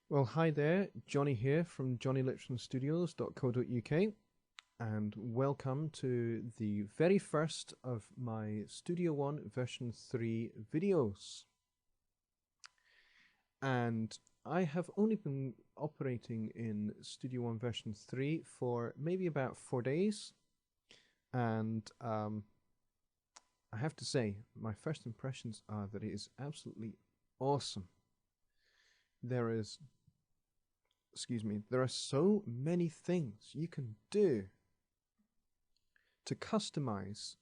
Well, hi there, Johnny here from johnnyliptonstudios.co.uk, and welcome to the very first of my Studio One version 3 videos. And I have only been operating in Studio One version 3 for maybe about 4 days, and I have to say, my first impressions are that it is absolutely awesome. There is there are so many things you can do to customize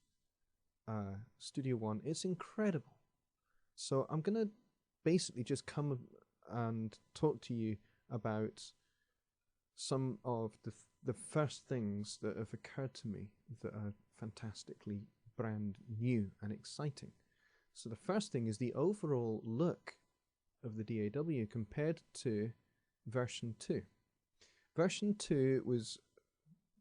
Studio One. It's incredible. So I'm going to basically just come and talk to you about some of the first things that have occurred to me that are fantastically brand new and exciting. So the first thing is the overall look of the DAW compared to version 2. Version 2 was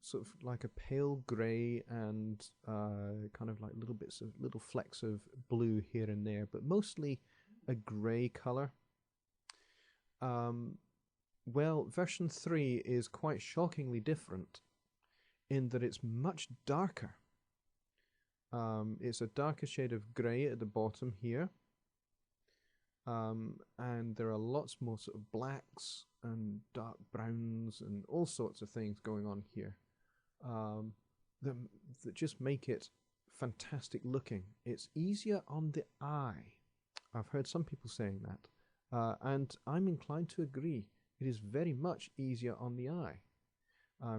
sort of like a pale grey and kind of like little flecks of blue here and there, but mostly a grey colour. Well, version 3 is quite shockingly different in that it's much darker. It's a darker shade of grey at the bottom here. And there are lots more sort of blacks and dark browns and all sorts of things going on here that just make it fantastic looking. It's easier on the eye. I've heard some people saying that, and I'm inclined to agree. It is very much easier on the eye.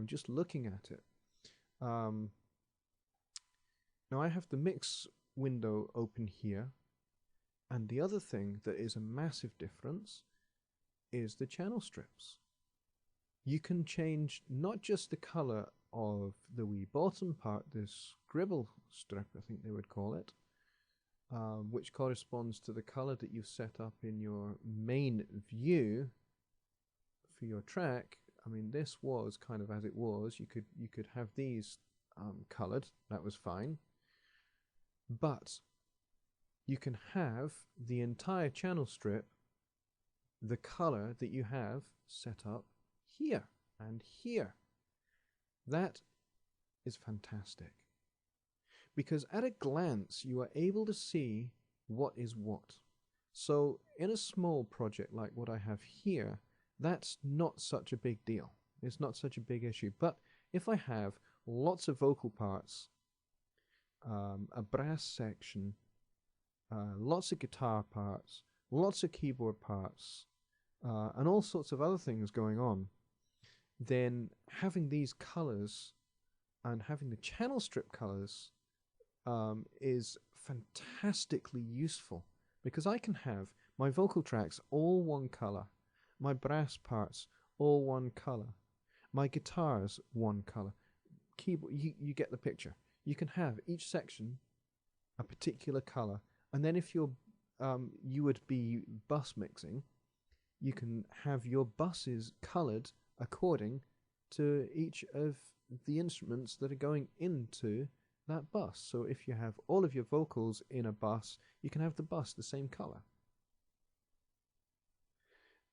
Just looking at it. Now I have the mix window open here. And the other thing that is a massive difference is the channel strips. You can change not just the color of the wee bottom part, this scribble strip, I think they would call it, which corresponds to the color that you've set up in your main view for your track. I mean, this was kind of as it was. You could have these colored. That was fine. But you can have the entire channel strip, the color that you have set up here and here. That is fantastic. Because at a glance, you are able to see what is what. So in a small project like what I have here, that's not such a big deal. It's not such a big issue. But if I have lots of vocal parts, a brass section, lots of guitar parts, lots of keyboard parts, and all sorts of other things going on, then having these colors and having the channel strip colors is fantastically useful, because I can have my vocal tracks all one color, my brass parts all one color, my guitars one color, keyboard, you get the picture. You can have each section a particular color. And then if you would be bus mixing, you can have your buses colored according to each of the instruments that are going into that bus. So if you have all of your vocals in a bus, you can have the bus the same color.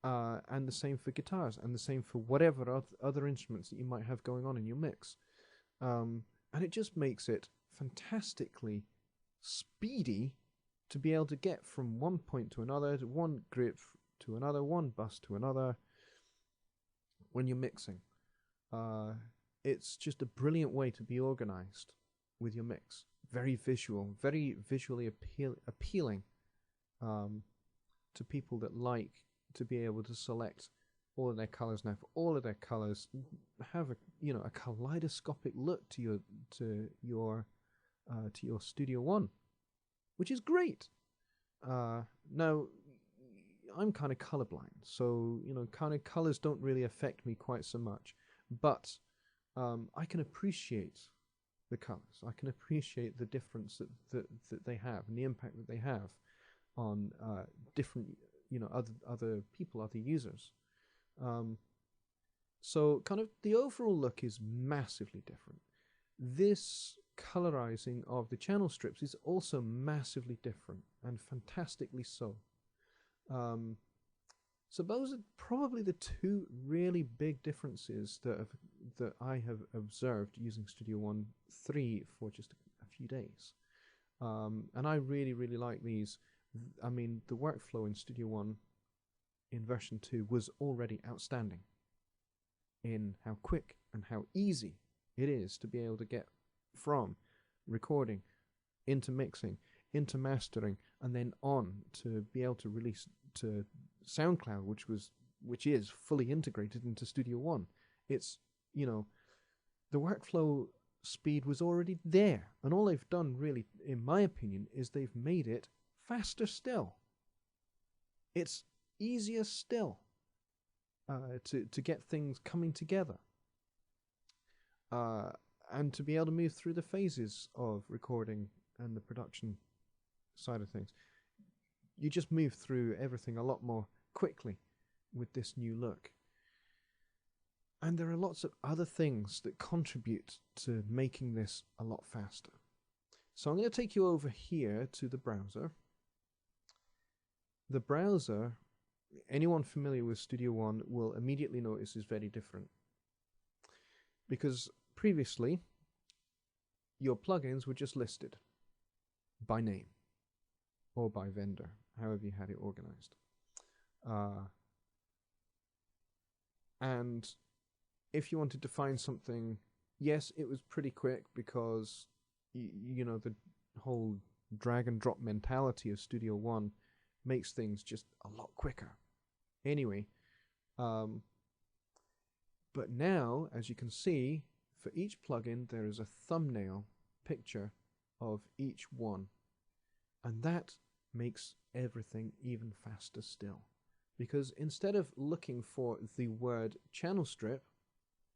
And the same for guitars, and the same for whatever other instruments that you might have going on in your mix. And it just makes it fantastically speedy to be able to get from one point to another, to one group to another, one bus to another when you're mixing. It's just a brilliant way to be organized with your mix. Very visual, very visually appealing to people that like to be able to select all of their colors. Now, for all of their colors, have a kaleidoscopic look to your Studio One, which is great. Now, I'm kind of colorblind, so kind of colors don't really affect me quite so much. But I can appreciate the colors. I can appreciate the difference that they have and the impact that they have on different other people, other users. So kind of the overall look is massively different. This colorizing of the channel strips is also massively different, and fantastically so. So those are probably the two really big differences that I have observed using Studio One 3 for just a few days. And I really, really like these. I mean, the workflow in Studio One in version 2 was already outstanding in how quick and how easy it is to be able to get from recording into mixing, into mastering, and then on to be able to release to SoundCloud, which is fully integrated into Studio One. It's, you know, the workflow speed was already there, and all they've done really, in my opinion, is they've made it faster still. It's easier still to get things coming together, and to be able to move through the phases of recording and the production side of things. You just move through everything a lot more quickly with this new look. And there are lots of other things that contribute to making this a lot faster. So I'm going to take you over here to the browser. The browser, anyone familiar with Studio One will immediately notice, is very different. Because previously, your plugins were just listed by name or by vendor, however you had it organized. And if you wanted to find something, yes, it was pretty quick because, you know, the whole drag and drop mentality of Studio One makes things just a lot quicker. Anyway, but now, as you can see, for each plugin there is a thumbnail picture of each one, and that makes everything even faster still. Because instead of looking for the word channel strip,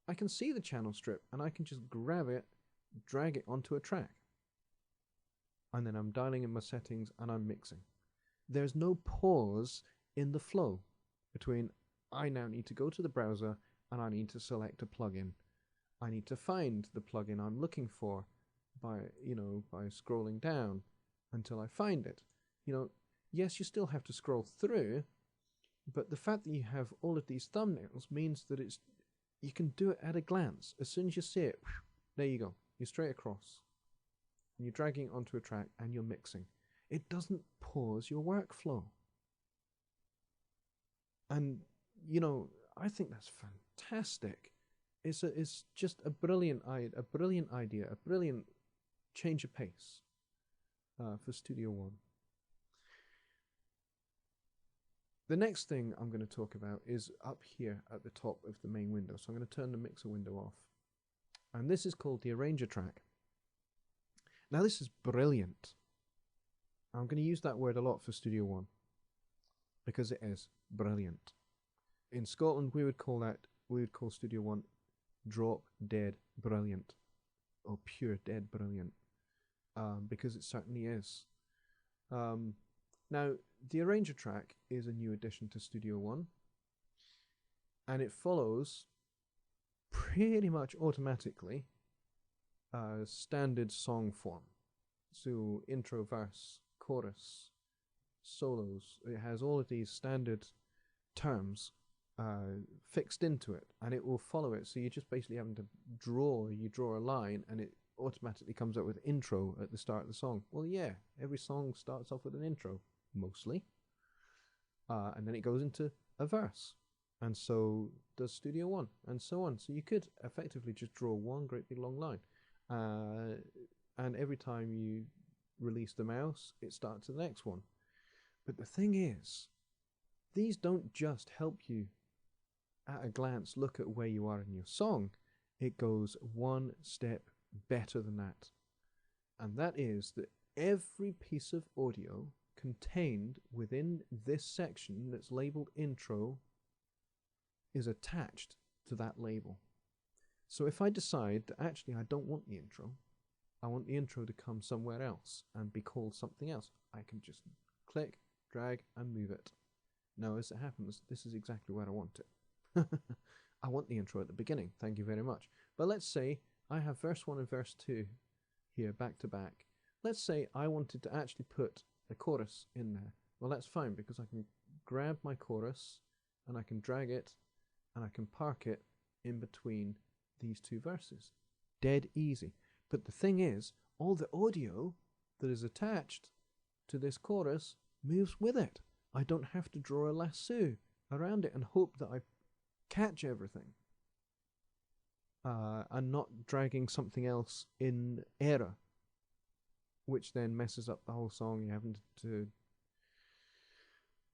I can see the channel strip and I can just grab it, drag it onto a track. And then I'm dialing in my settings and I'm mixing. There's no pause in the flow between I now need to go to the browser and I need to select a plugin. I need to find the plugin I'm looking for by scrolling down until I find it. Yes, you still have to scroll through, but the fact that you have all of these thumbnails means that you can do it at a glance. As soon as you see it, there you go. You're straight across. And you're dragging it onto a track and you're mixing. It doesn't pause your workflow. And, I think that's fantastic. It's just a brilliant idea, a brilliant change of pace for Studio One. The next thing I'm going to talk about is up here at the top of the main window. So I'm going to turn the mixer window off. And this is called the Arranger track. Now this is brilliant. I'm going to use that word a lot for Studio One because it is brilliant. In Scotland, we would call Studio One drop dead brilliant, or pure dead brilliant, because it certainly is. Now, the Arranger track is a new addition to Studio One, and it follows pretty much automatically standard song form. So intro, verse, chorus, solos. It has all of these standard terms fixed into it, and it will follow it. So you're just basically having to draw a line, and it automatically comes up with intro at the start of the song. Well, yeah, every song starts off with an intro, mostly. And then it goes into a verse. And so does Studio One, and so on. So you could effectively just draw one great big long line. And every time you release the mouse, it starts the next one. But the thing is, these don't just help you at a glance look at where you are in your song. It goes one step better than that. And that is that every piece of audio contained within this section that's labeled intro is attached to that label. So if I decide that actually I don't want the intro, I want the intro to come somewhere else and be called something else, I can just click, drag, and move it. Now, as it happens, this is exactly where I want it. I want the intro at the beginning, thank you very much. But let's say I have verse 1 and verse 2 here back to back. Let's say I wanted to actually put a chorus in there. Well, that's fine, because I can grab my chorus and I can drag it and I can park it in between these two verses. Dead easy. But the thing is, all the audio that is attached to this chorus moves with it. I don't have to draw a lasso around it and hope that I catch everything. And not dragging something else in error, which then messes up the whole song. You're having to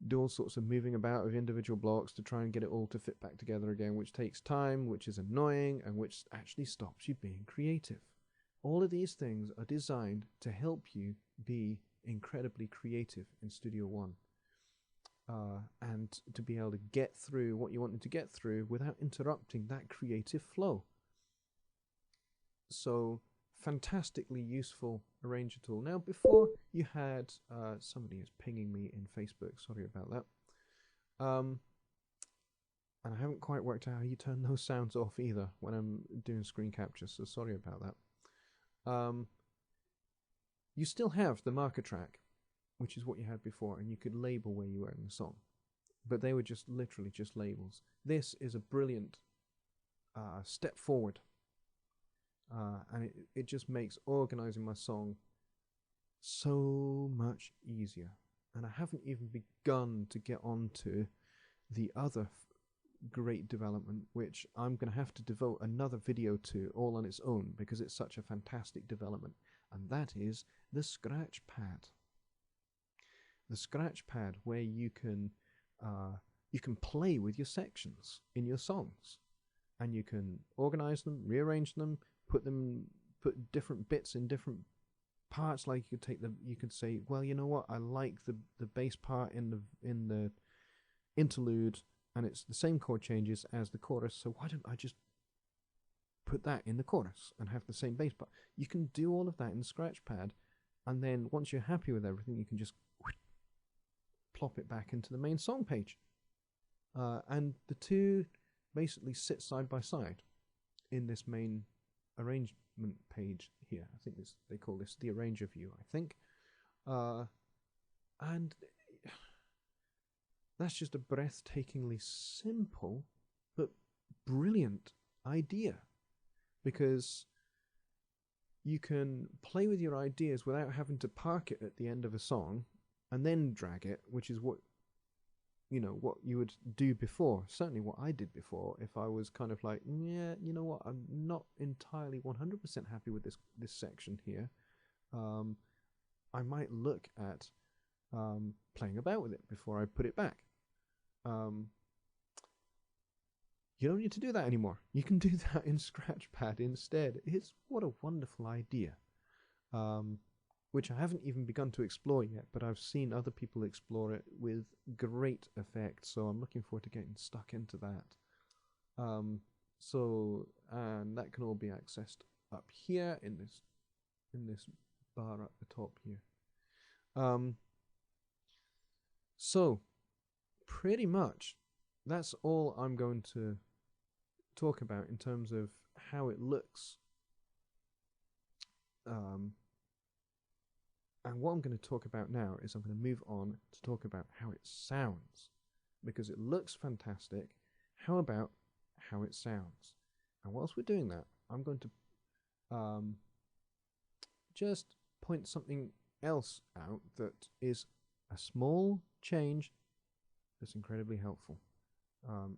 do all sorts of moving about of individual blocks to try and get it all to fit back together again, which takes time, which is annoying, and which actually stops you being creative. All of these things are designed to help you be incredibly creative in Studio One, and to be able to get through what you wanted to get through without interrupting that creative flow. So, fantastically useful arranger tool. Now, before you had somebody is pinging me in Facebook. Sorry about that. And I haven't quite worked out how you turn those sounds off either when I'm doing screen capture. So sorry about that. You still have the marker track, which is what you had before, and you could label where you were in the song, but they were just literally just labels. This is a brilliant step forward. And it just makes organizing my song so much easier. And I haven't even begun to get onto the other great development, which I'm going to have to devote another video to all on its own because it's such a fantastic development, and that is the scratchpad. The scratchpad, where you can play with your sections in your songs, and you can organize them, rearrange them, put different bits in different parts. Like you could say, well, you know what, I like the bass part in the interlude, and it's the same chord changes as the chorus, so why don't I just put that in the chorus and have the same bass part? You can do all of that in scratchpad, and then once you're happy with everything, you can just plop it back into the main song page, and the two basically sit side by side in this main arrangement page here. I think they call this the arranger view, I think. And that's just a breathtakingly simple but brilliant idea, because you can play with your ideas without having to park it at the end of a song and then drag it, which is what you would do before. Certainly what I did before, if I was kind of like, yeah, you know what, I'm not entirely 100% happy with this section here, I might look at playing about with it before I put it back. You don't need to do that anymore. You can do that in scratchpad instead. What a wonderful idea, which I haven't even begun to explore yet, but I've seen other people explore it with great effect, so I'm looking forward to getting stuck into that. And that can all be accessed up here in this bar up the top here. So pretty much that's all I'm going to talk about in terms of how it looks. And what I'm going to talk about now is I'm going to move on to talk about how it sounds, because it looks fantastic. How about how it sounds? And whilst we're doing that, I'm going to just point something else out that is a small change that's incredibly helpful.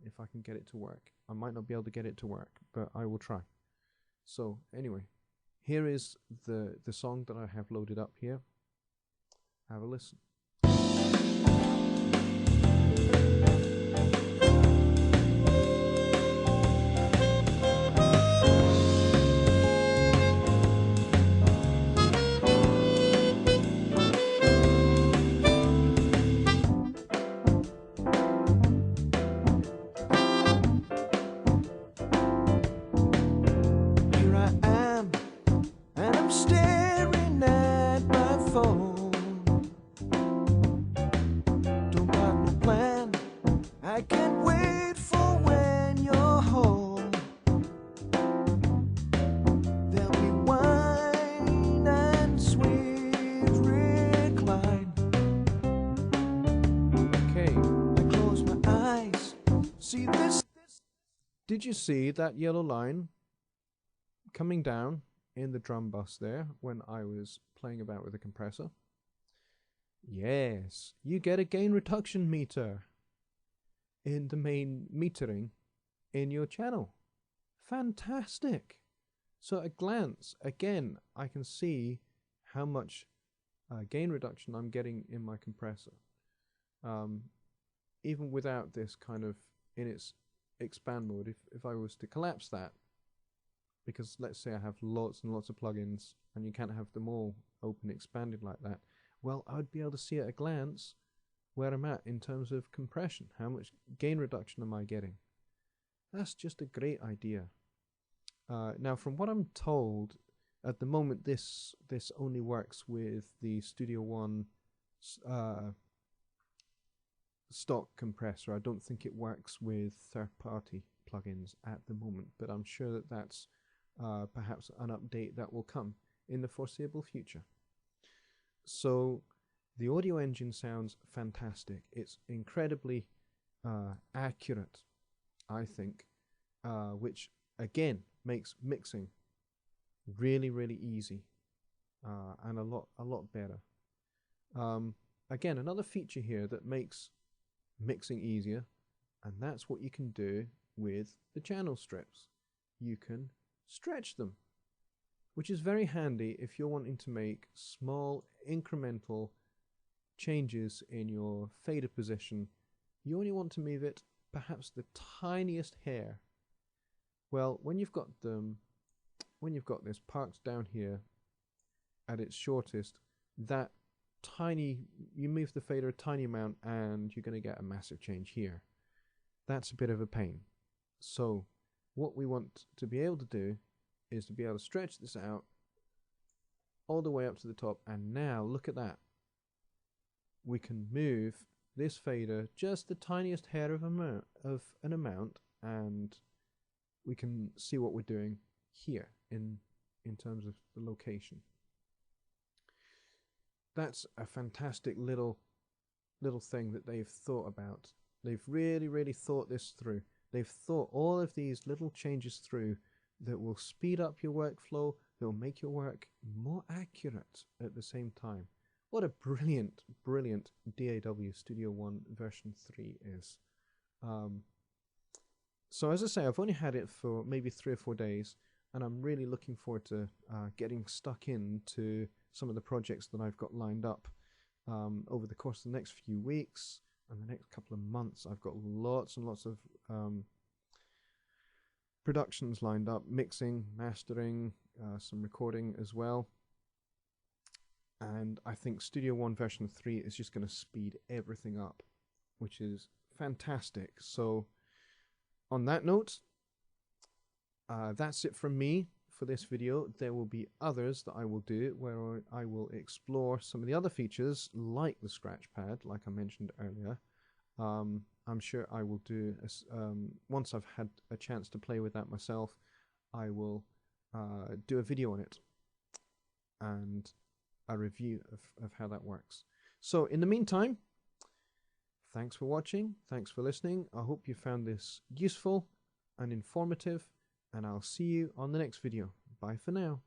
If I can get it to work. I might not be able to get it to work, but I will try. So anyway, here is the song that I have loaded up here. Have a listen. Did you see that yellow line coming down in the drum bus there when I was playing about with the compressor? Yes, you get a gain reduction meter in the main metering in your channel. Fantastic. So at a glance, again, I can see how much gain reduction I'm getting in my compressor. Even without this kind of in its expand mode, if I was to collapse that, because let's say I have lots and lots of plugins and you can't have them all open expanded like that, well, I'd be able to see at a glance where I'm at in terms of compression. How much gain reduction am I getting? That's just a great idea. Now, from what I'm told, at the moment this only works with the Studio One stock compressor. I don't think it works with third-party plugins at the moment, but I'm sure that that's perhaps an update that will come in the foreseeable future. So the audio engine sounds fantastic. It's incredibly accurate, I think, which again makes mixing really, really easy and a lot better. Again, another feature here that makes mixing easier, and that's what you can do with the channel strips. You can stretch them, which is very handy if you're wanting to make small incremental changes in your fader position. You only want to move it perhaps the tiniest hair. Well, when you've got this parked down here at its shortest, that tiny, you move the fader a tiny amount and you're going to get a massive change here. That's a bit of a pain. So what we want to be able to do is to be able to stretch this out all the way up to the top, and now look at that. We can move this fader just the tiniest hair of an amount, and we can see what we're doing here in terms of the location. That's a fantastic little thing that they've thought about. They've really thought this through. They've thought all of these little changes through that will speed up your workflow, that will make your work more accurate at the same time. What a brilliant DAW Studio One version 3 is. So as I say, I've only had it for maybe 3 or 4 days, and I'm really looking forward to getting stuck into some of the projects that I've got lined up over the course of the next few weeks and the next couple of months. I've got lots and lots of productions lined up, mixing, mastering, some recording as well. And I think Studio One version 3 is just going to speed everything up, which is fantastic. So on that note, that's it from me for this video. There will be others that I will do where I will explore some of the other features like the scratchpad, like I mentioned earlier. I'm sure I will do, once I've had a chance to play with that myself, I will do a video on it and a review of how that works. So in the meantime, thanks for watching, thanks for listening. I hope you found this useful and informative, and I'll see you on the next video. Bye for now.